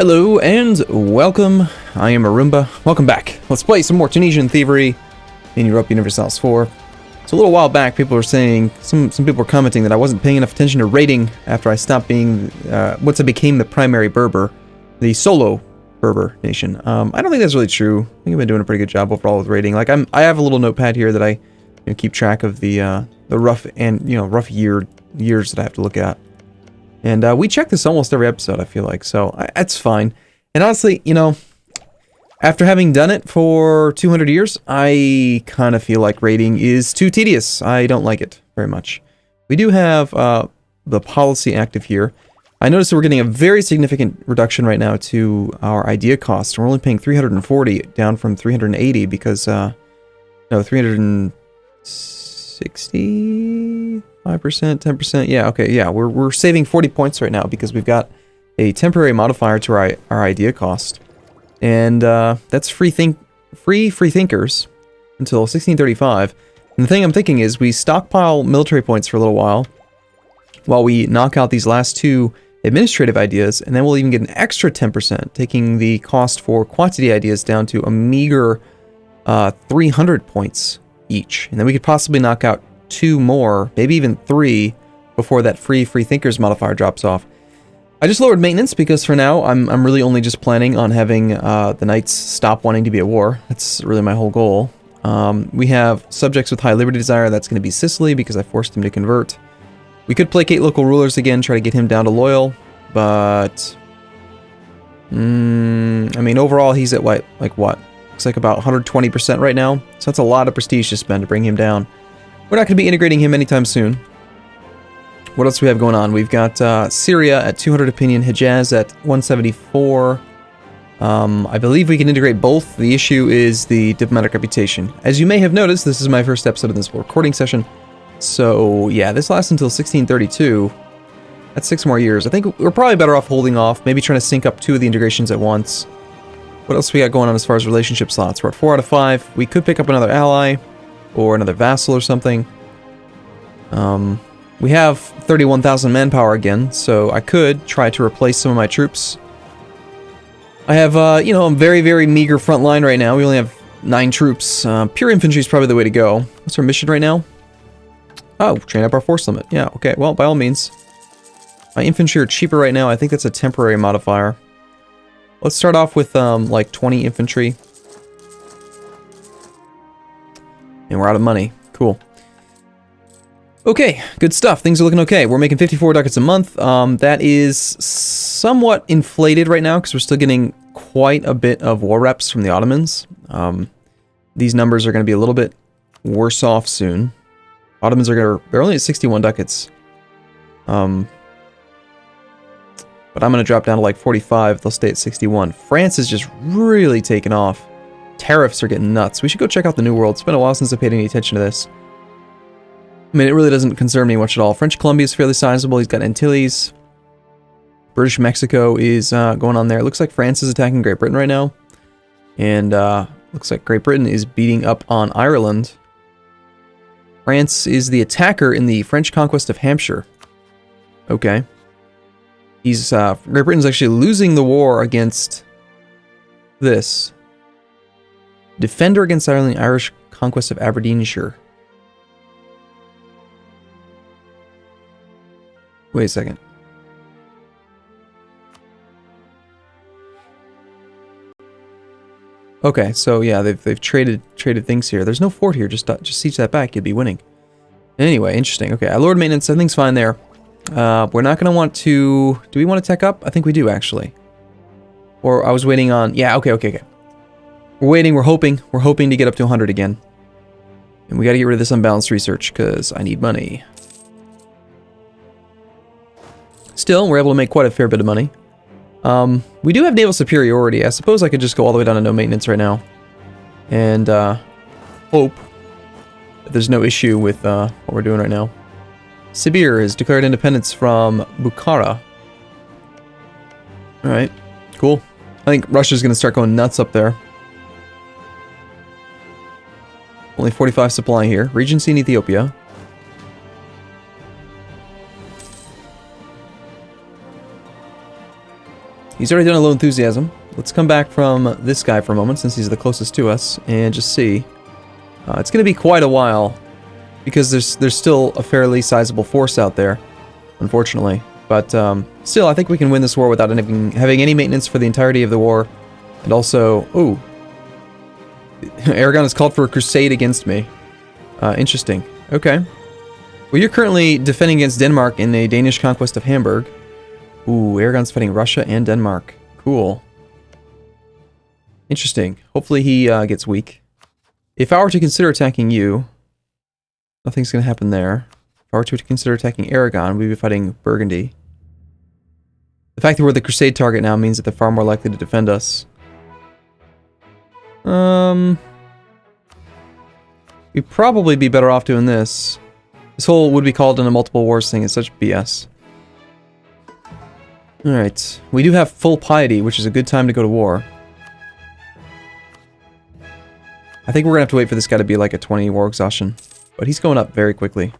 Hello and welcome. I am Arumba. Welcome back. Let's play some more Tunisian Thievery in Europa Universalis IV. So a little while back, people were saying, some people were commenting that I wasn't paying enough attention to raiding after I stopped being, once I became the primary Berber, the solo Berber nation. I don't think that's really true. I think I've been doing a pretty good job overall with raiding. Like I have a little notepad here that I keep track of the rough and rough years that I have to look at. And we check this almost every episode, I feel like, so that's fine. And honestly, after having done it for 200 years, I kind of feel like raiding is too tedious. I don't like it very much. We do have the policy active here. I noticed that we're getting a very significant reduction right now to our idea cost. We're only paying 340 down from 380 because, no, 360... 5%, 10%, yeah, okay, yeah, we're saving 40 points right now because we've got a temporary modifier to our idea cost. And that's free thinkers until 1635. And the thing I'm thinking is we stockpile military points for a little while we knock out these last two administrative ideas, and then we'll even get an extra 10%, taking the cost for quantity ideas down to a meager 300 points each. And then we could possibly knock out 2 more, maybe even 3, before that free thinkers modifier drops off. I just lowered maintenance because for now I'm really only just planning on having the knights stop wanting to be at war. That's really my whole goal. We have subjects with high liberty desire. That's going to be Sicily because I forced him to convert. We could placate local rulers again, try to get him down to loyal, but I mean overall he's at what? Looks like about 120% right now. So that's a lot of prestige to spend to bring him down. We're not going to be integrating him anytime soon. What else do we have going on? We've got Syria at 200 opinion, Hejaz at 174. I believe we can integrate both. The issue is the diplomatic reputation. As you may have noticed, this is my first episode of this recording session. So yeah, this lasts until 1632. That's 6 more years. I think we're probably better off holding off, maybe trying to sync up 2 of the integrations at once. What else we got going on as far as relationship slots? We're at 4 out of 5. We could pick up another ally or another vassal or something. We have 31,000 manpower again, so I could try to replace some of my troops. I have, a very, very meager front line right now. We only have 9 troops. Pure infantry is probably the way to go. What's our mission right now? Oh, train up our force limit. Yeah, okay, well, by all means. My infantry are cheaper right now. I think that's a temporary modifier. Let's start off with, like 20 infantry. And we're out of money. Cool. Okay, good stuff. Things are looking okay. We're making 54 ducats a month. That is somewhat inflated right now because we're still getting quite a bit of war reps from the Ottomans. These numbers are going to be a little bit worse off soon. Ottomans they're only at 61 ducats. But I'm going to drop down to like 45. They'll stay at 61. France is just really taking off. Tariffs are getting nuts. We should go check out the New World. It's been a while since I paid any attention to this. I mean, it really doesn't concern me much at all. French Columbia is fairly sizable. He's got Antilles. British Mexico is going on there. It looks like France is attacking Great Britain right now. And looks like Great Britain is beating up on Ireland. France is the attacker in the French conquest of Hampshire. Okay. Great Britain's actually losing the war against this. Defender against Ireland, Irish conquest of Aberdeenshire. Wait a second. Okay, so yeah, they've traded things here. There's no fort here. Just siege that back. You'd be winning. Anyway, interesting. Okay, I lowered maintenance. Everything's fine there. We're not gonna want to. Do we want to tech up? I think we do actually. Or I was waiting on. Yeah. Okay. We're waiting, we're hoping to get up to 100 again. And we gotta get rid of this unbalanced research, because I need money. Still, we're able to make quite a fair bit of money. We do have naval superiority. I suppose I could just go all the way down to no maintenance right now. And, hope that there's no issue with, what we're doing right now. Sibir has declared independence from Bukhara. Alright, cool. I think Russia's gonna start going nuts up there. Only 45 supply here. Regency in Ethiopia. he's already done a low enthusiasm. Let's come back from this guy for a moment, since he's the closest to us, and just see. It's going to be quite a while, because there's still a fairly sizable force out there, unfortunately. But still, I think we can win this war without having any maintenance for the entirety of the war. And also, ooh, Aragon has called for a crusade against me. Interesting. Okay. Well, you're currently defending against Denmark in a Danish conquest of Hamburg. Ooh, Aragon's fighting Russia and Denmark. Cool. Interesting. Hopefully he gets weak. If I were to consider attacking you, nothing's going to happen there. If I were to consider attacking Aragon, we'd be fighting Burgundy. The fact that we're the crusade target now means that they're far more likely to defend us. We'd probably be better off doing this. This whole would be called in a multiple wars thing is such BS. Alright, we do have full piety, which is a good time to go to war. I think we're gonna have to wait for this guy to be like a 20 war exhaustion. But he's going up very quickly.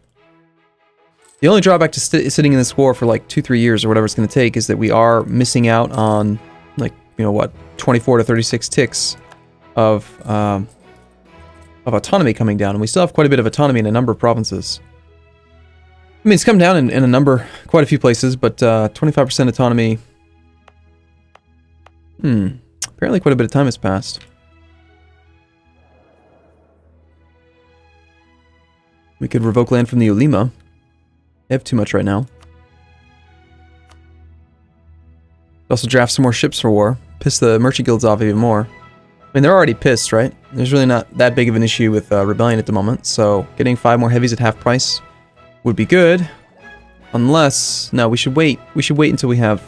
The only drawback to sitting in this war for like 2-3 years or whatever it's gonna take is that we are missing out on, like, you know what, 24 to 36 ticks of autonomy coming down, and we still have quite a bit of autonomy in a number of provinces. I mean, it's come down in a number, quite a few places, but 25% autonomy. Apparently quite a bit of time has passed. We could revoke land from the Ulema. They have too much right now. Also draft some more ships for war. Piss the merchant guilds off even more. I mean, they're already pissed, right? There's really not that big of an issue with rebellion at the moment, so getting 5 more heavies at half price would be good. Unless... no, we should wait. We should wait until we have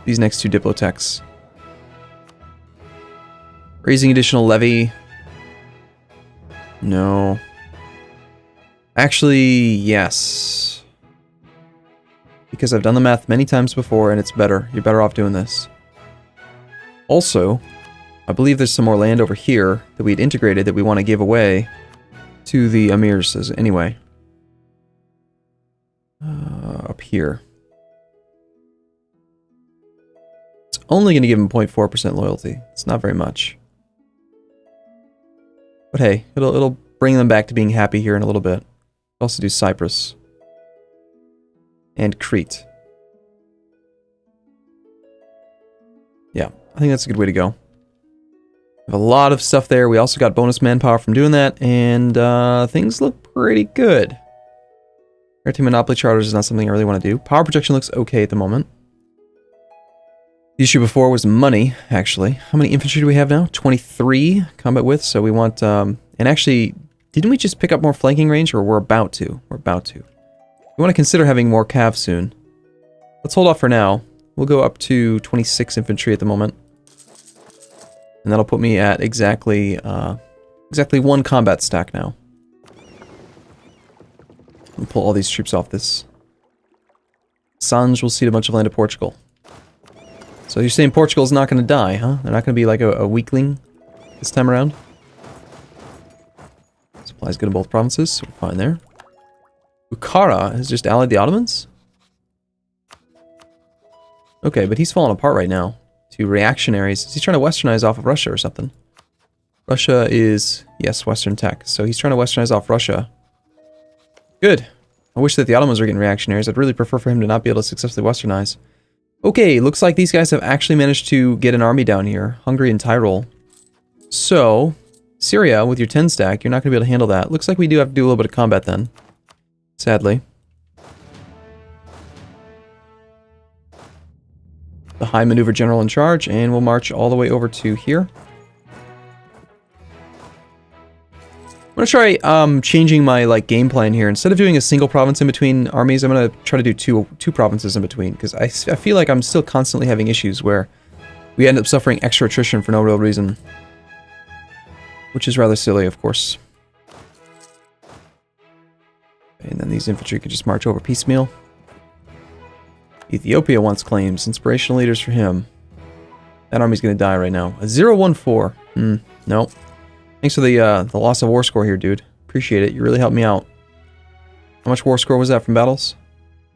these next 2 diplotechs. Raising additional levy. No. Actually, yes. Because I've done the math many times before and it's better. You're better off doing this. Also, I believe there's some more land over here that we had integrated that we want to give away to the emirs anyway. Up here. It's only going to give them 0.4% loyalty. It's not very much. But hey, it'll bring them back to being happy here in a little bit. Also do Cyprus. And Crete. Yeah, I think that's a good way to go. We have a lot of stuff there. We also got bonus manpower from doing that, and things look pretty good. Maritime Monopoly Charters is not something I really want to do. Power projection looks okay at the moment. The issue before was money, actually. How many infantry do we have now? 23 combat width, so we want... and actually, didn't we just pick up more flanking range, or we're about to? We're about to. We want to consider having more cav soon. Let's hold off for now. We'll go up to 26 infantry at the moment. And that'll put me at exactly 1 combat stack now. We'll pull all these troops off this. Sanj will cede a bunch of land to Portugal. So you're saying Portugal's not going to die, huh? They're not going to be like a weakling this time around? Supplies good in both provinces, so we're fine there. Bukhara has just allied the Ottomans? Okay, but he's falling apart right now. To reactionaries. Is he trying to westernize off of Russia or something? Russia is, yes, Western tech. So he's trying to westernize off Russia. Good. I wish that the Ottomans were getting reactionaries. I'd really prefer for him to not be able to successfully westernize. Okay, looks like these guys have actually managed to get an army down here. Hungary and Tyrol. So, Syria, with your 10 stack, you're not going to be able to handle that. Looks like we do have to do a little bit of combat then. Sadly. The High Maneuver General in charge, and we'll march all the way over to here. I'm going to try changing my game plan here. Instead of doing a single province in between armies, I'm going to try to do two provinces in between, because I feel like I'm still constantly having issues where we end up suffering extra attrition for no real reason. Which is rather silly, of course. And then these infantry could just march over piecemeal. Ethiopia wants claims. Inspirational leaders for him. That army's going to die right now. A 0-1-4. No. Thanks for the loss of war score here, dude. Appreciate it. You really helped me out. How much war score was that from battles?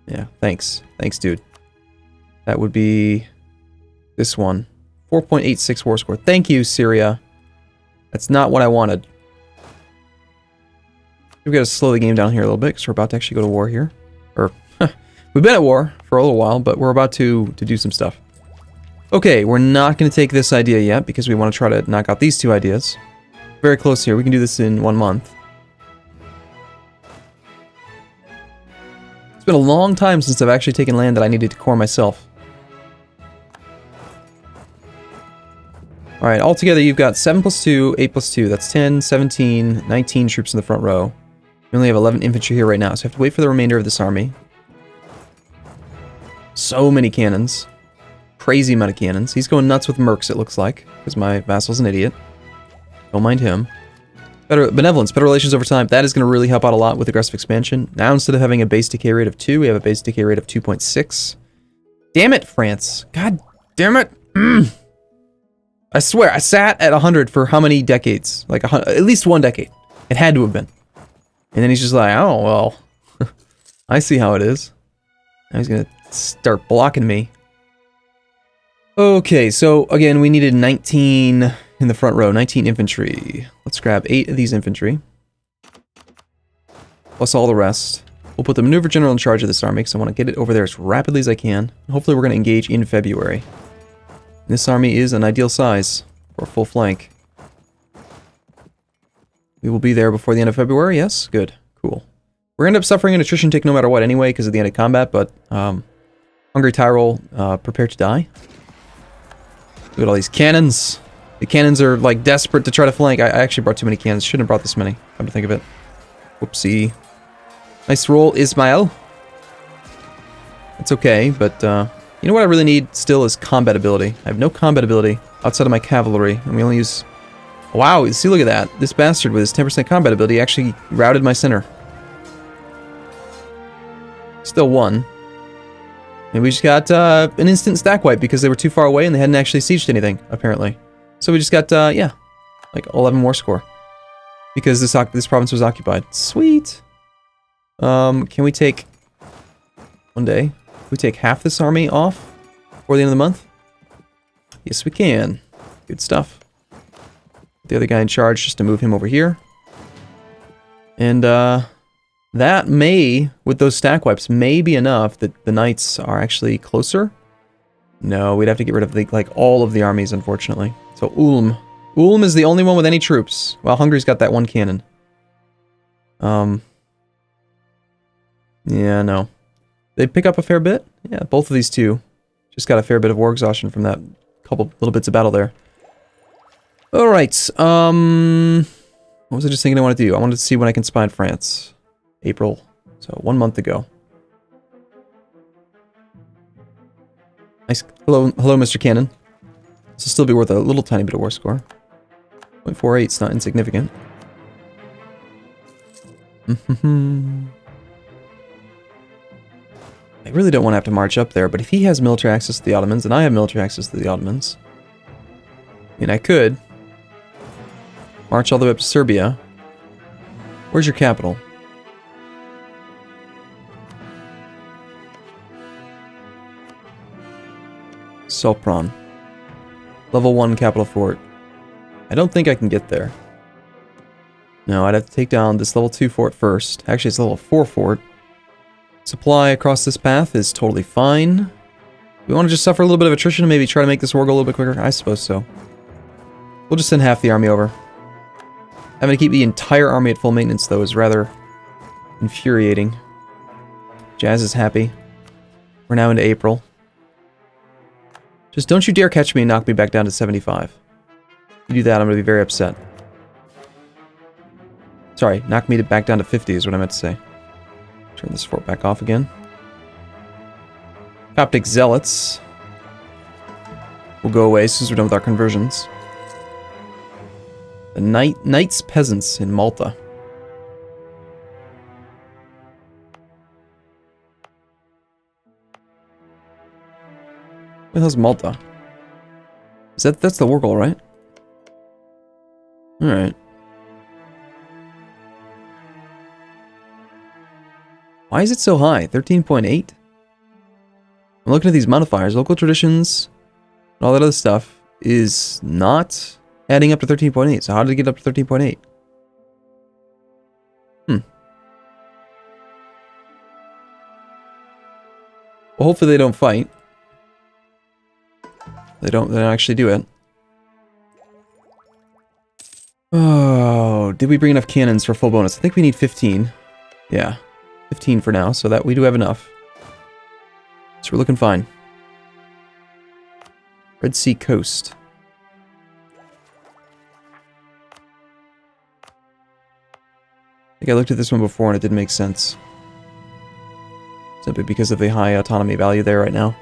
Yeah, thanks. Thanks, dude. That would be this one. 4.86 war score. Thank you, Syria. That's not what I wanted. We've got to slow the game down here a little bit because we're about to actually go to war here. Or, we've been at war for a little while, but we're about to do some stuff. Okay, we're not going to take this idea yet because we want to try to knock out these two ideas. Very close here. We can do this in 1 month. It's been a long time since I've actually taken land that I needed to core myself. Alright, altogether you've got 7 plus 2, 8 plus 2. That's 10, 17, 19 troops in the front row. We only have 11 infantry here right now, so I have to wait for the remainder of this army. So many cannons. Crazy amount of cannons. He's going nuts with mercs, it looks like, because my vassal's an idiot. Don't mind him. Better benevolence, better relations over time. That is going to really help out a lot with aggressive expansion. Now instead of having a base decay rate of 2, we have a base decay rate of 2.6. Damn it, France. God damn it. I swear, I sat at 100 for how many decades? Like, at least 1 decade. It had to have been. And then he's just like, oh, well, I see how it is. Now he's going to start blocking me. Okay, so again, we needed 19 in the front row, 19 infantry. Let's grab 8 of these infantry. Plus all the rest. We'll put the maneuver general in charge of this army because I want to get it over there as rapidly as I can. Hopefully we're going to engage in February. This army is an ideal size for a full flank. We will be there before the end of February, yes? Good. Cool. We're going to end up suffering an attrition tick no matter what anyway because of the end of combat, but Hungary Tyrol, prepare to die. Look at all these cannons. The cannons are like desperate to try to flank. I actually brought too many cannons. Shouldn't have brought this many, come to think of it. Whoopsie. Nice roll, Ismail. It's okay, but you know what I really need still is combat ability. I have no combat ability outside of my cavalry, and we only use... Wow, see, look at that. This bastard with his 10% combat ability actually routed my center. Still won. And we just got an instant stack wipe because they were too far away and they hadn't actually sieged anything, apparently. So we just got, yeah, like 11 more score. Because this province was occupied. Sweet! Can we take... One day? Can we take half this army off before the end of the month? Yes, we can. Good stuff. The other guy in charge just to move him over here. And, that may, with those stack wipes, may be enough that the knights are actually closer. No, we'd have to get rid of like all of the armies, unfortunately. So Ulm. Ulm is the only one with any troops. Well, Hungary's got that 1 cannon. Yeah, no. They pick up a fair bit. Yeah, both of these two just got a fair bit of war exhaustion from that couple little bits of battle there. All right. What was I just thinking I wanted to do? I wanted to see when I can spy in France. April, so 1 month ago. Nice. Hello, Mr. Cannon. This will still be worth a little tiny bit of war score. 0.48 is not insignificant. I really don't want to have to march up there, but if he has military access to the Ottomans, and I have military access to the Ottomans, I mean, I could march all the way up to Serbia. Where's your capital? Sopron. Level 1 capital fort. I don't think I can get there. No, I'd have to take down this level 2 fort first. Actually, it's a level 4 fort. Supply across this path is totally fine. We want to just suffer a little bit of attrition and maybe try to make this war go a little bit quicker? I suppose so. We'll just send half the army over. Having to keep the entire army at full maintenance, though, is rather infuriating. Jazz is happy. We're now into April. Just don't you dare catch me and knock me back down to 75. If you do that, I'm going to be very upset. Sorry, knock me back down to 50 is what I meant to say. Turn this fort back off again. Coptic Zealots will go away as soon as we're done with our conversions. The Knights Peasants in Malta. Where the hell's Malta? That's the war goal, right? Alright. Why is it so high? 13.8? I'm looking at these modifiers. Local traditions. all that other stuff is not adding up to 13.8. So how did it get up to 13.8? Well, hopefully they don't fight. They don't actually do it. Oh, did we bring enough cannons for full bonus? I think we need 15. Yeah, 15 for now, so that we do have enough. So we're looking fine. Red Sea coast. I think I looked at this one before and it didn't make sense. Simply because of the high autonomy value there right now.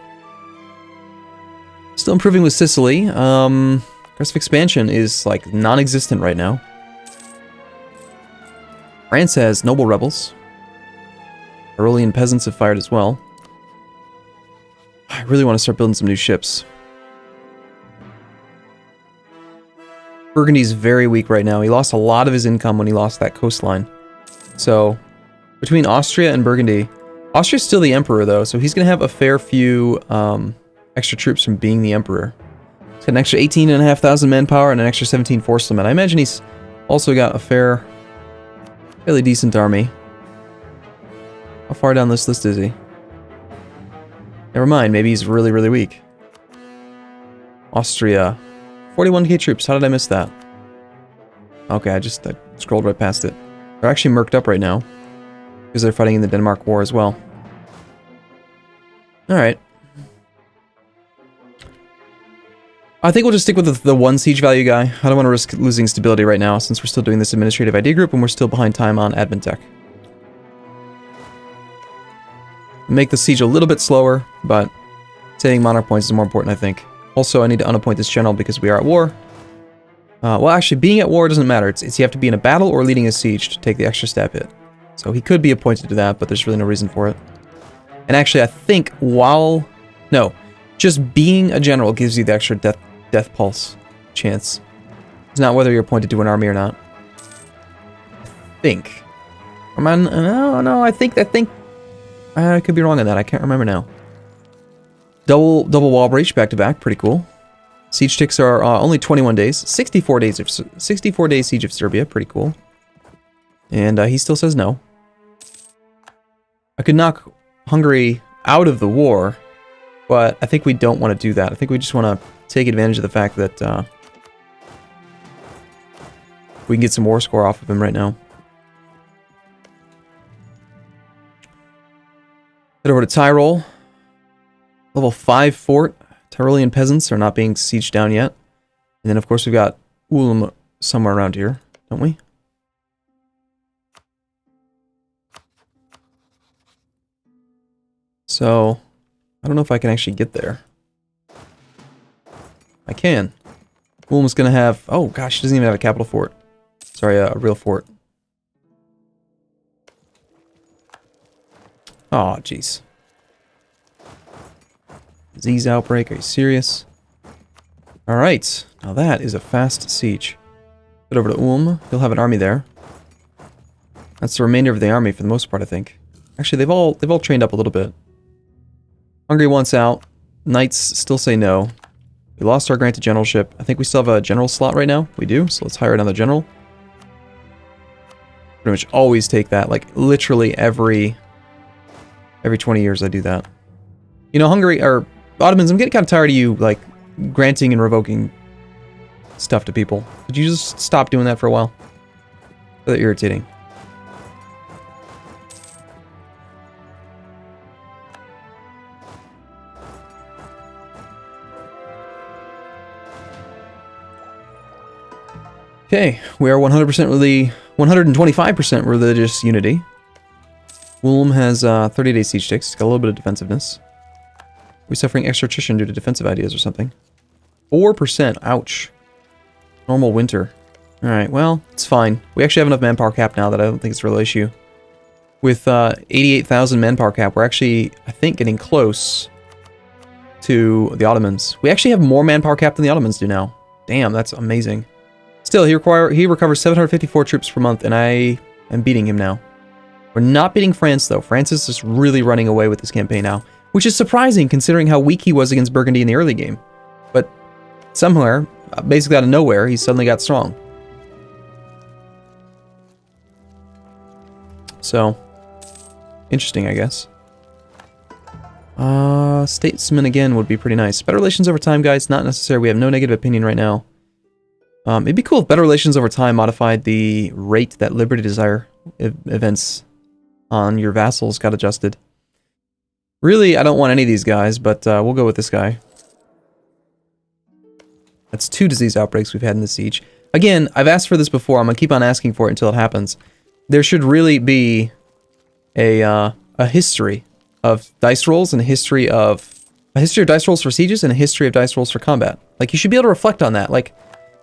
Still improving with Sicily. Aggressive expansion is like non-existent right now. France has noble rebels. Aurelian peasants have fired as well. I really want to start building some new ships. Burgundy's very weak right now. He lost a lot of his income when he lost that coastline. So, between Austria and Burgundy... Austria's still the emperor, though, so he's going to have a fair few extra troops from being the emperor. He's got an extra 18,500 manpower and an extra 17 force limit. I imagine he's also got a fairly decent army. How far down this list is he? Never mind, maybe he's really, really weak. Austria. 41k troops, how did I miss that? Okay, I scrolled right past it. They're actually murked up right now. Because they're fighting in the Denmark War as well. Alright. I think we'll just stick with the one siege value guy. I don't want to risk losing stability right now, since we're still doing this administrative idea group and we're still behind time on admin tech. Make the siege a little bit slower, but saving monarch points is more important, I think. Also, I need to unappoint this general because we are at war. Well, actually, being at war doesn't matter. It's you have to be in a battle or leading a siege to take the extra stab hit. So he could be appointed to that, but there's really no reason for it. And actually, I think no, just being a general gives you the extra death pulse chance. It's not whether you're appointed to an army or not. I think. No, I think I could be wrong on that. I can't remember now. Double wall breach back to back, pretty cool. Siege ticks are only 21 days, 64 days siege of Serbia, pretty cool. And he still says no. I could knock Hungary out of the war, but I think we don't want to do that. I think we just want to take advantage of the fact that we can get some war score off of him right now. Head over to Tyrol. Level 5 fort. Tyrolean peasants are not being sieged down yet. And then, of course, we've got Ulm somewhere around here, don't we? So, I don't know if I can actually get there. I can. Ulm's gonna have... Oh, gosh, she doesn't even have a capital fort. Sorry, a real fort. Oh, jeez. Disease outbreak, are you serious? Alright, now that is a fast siege. Head over to Ulm, he'll have an army there. That's the remainder of the army for the most part, I think. Actually, they've all trained up a little bit. Hungary wants out. Knights still say no. We lost our granted generalship. I think we still have a general slot right now. We do, so let's hire another general. Pretty much always take that. Like, literally every 20 years I do that. You know, Hungary, or Ottomans, I'm getting kind of tired of you, like, granting and revoking stuff to people. Could you just stop doing that for a while? That's irritating. Okay, we are 125% religious unity. Ulm has 30-day siege ticks. It's got a little bit of defensiveness. We're suffering extra attrition due to defensive ideas or something. 4%, ouch. Normal winter. Alright, well, it's fine. We actually have enough manpower cap now that I don't think it's a real issue. With 88,000 manpower cap, we're actually, I think, getting close to the Ottomans. We actually have more manpower cap than the Ottomans do now. Damn, that's amazing. Still, he recovers 754 troops per month, and I am beating him now. We're not beating France, though. France is just really running away with this campaign now, which is surprising considering how weak he was against Burgundy in the early game. But somewhere, basically out of nowhere, he suddenly got strong. So, interesting, I guess. Statesman again would be pretty nice. Better relations over time, guys, not necessary. We have no negative opinion right now. It'd be cool if better relations over time modified the rate that Liberty Desire events on your vassals got adjusted. Really, I don't want any of these guys, but we'll go with this guy. That's 2 disease outbreaks we've had in the siege. Again, I've asked for this before. I'm going to keep on asking for it until it happens. There should really be a history of dice rolls and a history of dice rolls for sieges and a history of dice rolls for combat. Like, you should be able to reflect on that. Like,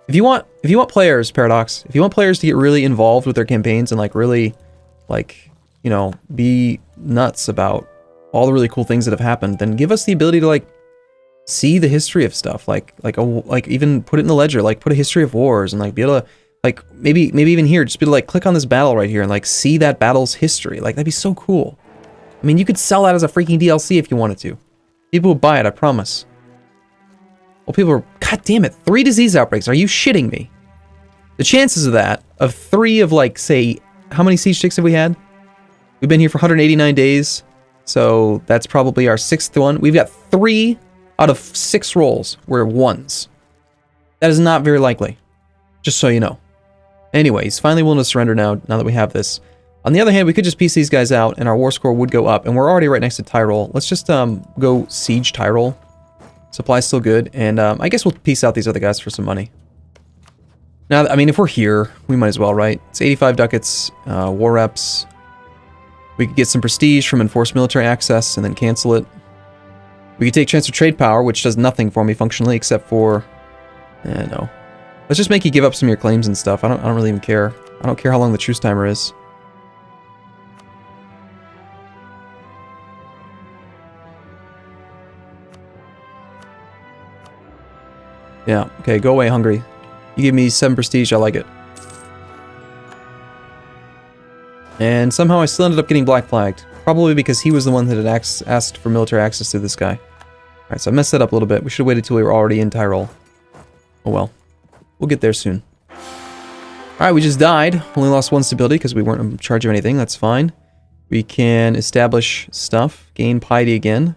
if you want players, Paradox, if you want players to get really involved with their campaigns and like really, like, you know, be nuts about all the really cool things that have happened, then give us the ability to like see the history of stuff. Like even put it in the ledger. Like, put a history of wars and like be able to like maybe even here just be able to like click on this battle right here and like see that battle's history. Like, that'd be so cool. I mean, you could sell that as a freaking DLC if you wanted to. People would buy it, I promise. Well, people are... God damn it, 3 disease outbreaks. Are you shitting me? The chances of that, of 3 of, like, say... How many siege ticks have we had? We've been here for 189 days. So, that's probably our 6th one. We've got 3 out of 6 rolls were 1s. That is not very likely. Just so you know. Anyway, he's finally willing to surrender now that we have this. On the other hand, we could just piece these guys out, and our war score would go up, and we're already right next to Tyrol. Let's just go siege Tyrol. Supply's still good, and I guess we'll piece out these other guys for some money. Now, I mean, if we're here, we might as well, right? It's 85 ducats, war reps. We could get some prestige from enforced military access, and then cancel it. We could take transfer trade power, which does nothing for me functionally, except for... no. Let's just make you give up some of your claims and stuff. I don't really even care. I don't care how long the truce timer is. Yeah, okay, go away, Hungary. You give me 7 prestige, I like it. And somehow I still ended up getting black flagged. Probably because he was the one that had asked for military access to this guy. Alright, so I messed that up a little bit. We should have waited till we were already in Tyrol. Oh well. We'll get there soon. Alright, we just died. Only lost 1 stability because we weren't in charge of anything. That's fine. We can establish stuff. Gain piety again.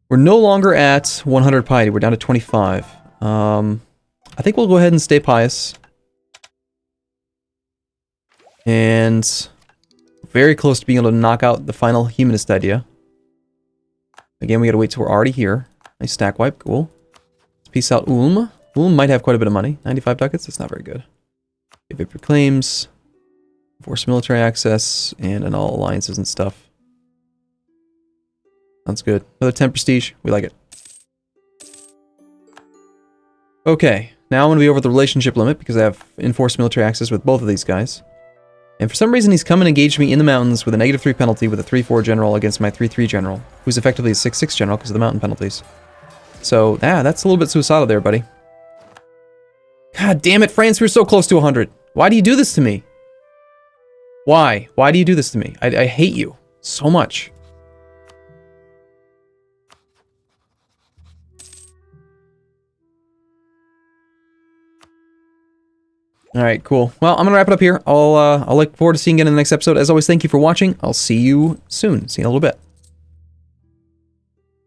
We're no longer at 100 piety. We're down to 25. I think we'll go ahead and stay pious. And very close to being able to knock out the final humanist idea. Again, we gotta wait till we're already here. Nice stack wipe, cool. Let's piece out Ulm. Ulm might have quite a bit of money. 95 ducats, that's not very good. Give it proclaims. Force military access, and annul alliances and stuff. Sounds good. Another 10 prestige, we like it. Okay, now I'm going to be over the relationship limit because I have enforced military access with both of these guys. And for some reason he's come and engaged me in the mountains with a -3 penalty with a 3-4 general against my 3-3 general, who's effectively a 6-6 general because of the mountain penalties. So, that's a little bit suicidal there, buddy. God damn it, France, we're so close to 100. Why do you do this to me? Why? Why do you do this to me? I hate you so much. Alright, cool. Well, I'm gonna wrap it up here. I'll look forward to seeing you again in the next episode. As always, thank you for watching. I'll see you soon. See you in a little bit.